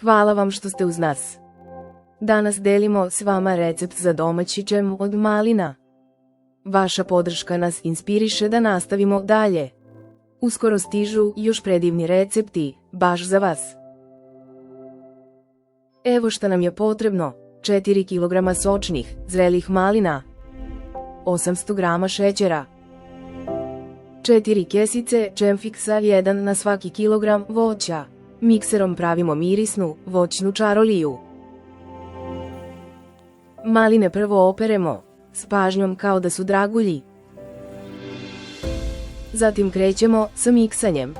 Hvala vam što ste uz nas. Danas delimo s vama recept za domaći džem od malina. Vaša podrška nas inspiriše da nastavimo dalje. Uskoro stižu još predivni recepti, baš za vas. Evo šta nam je potrebno: 4 kg sočnih, zrelih malina, 800 g šećera, 4 kesice džem fiksa 1 na svaki kilogram voća. Mikserom pravimo mirisnu, voćnu čaroliju. Maline prvo operemo, s pažnjom kao da su dragulji. Zatim krećemo sa miksanjem.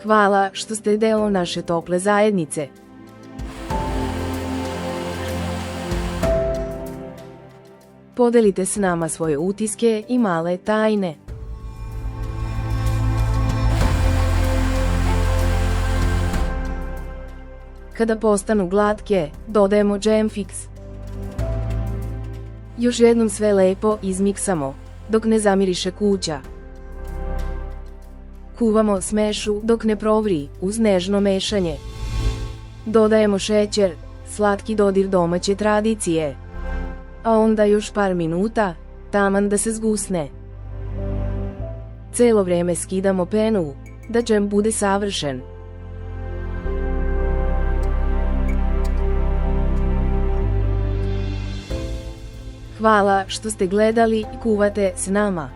Hvala što ste deo naše tople zajednice. Podelite s nama svoje utiske i male tajne. Kada postanu glatke, dodajemo džem fiks. Još jednom sve lepo izmiksamo, dok ne zamiriše kuća. Kuvamo smešu dok ne provri, uz nežno mešanje. Dodajemo šećer, slatki dodir domaće tradicije. A onda još par minuta, taman da se zgusne. Celo vreme skidamo penu, da džem bude savršen. Hvala što ste gledali i kuvate s nama.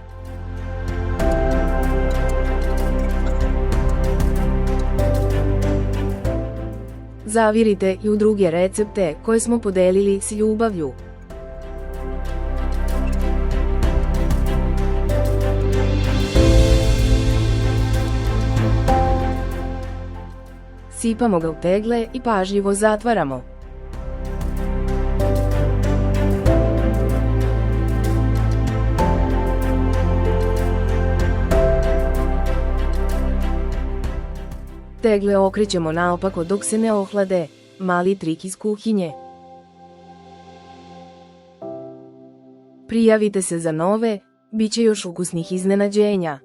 Zavirite i u druge recepte koje smo podelili s ljubavlju. Sipamo ga u tegle i pažljivo zatvaramo. Tegle okrećemo naopako dok se ne ohlade, mali trik iz kuhinje. Prijavite se za nove, bit će još ukusnih iznenađenja.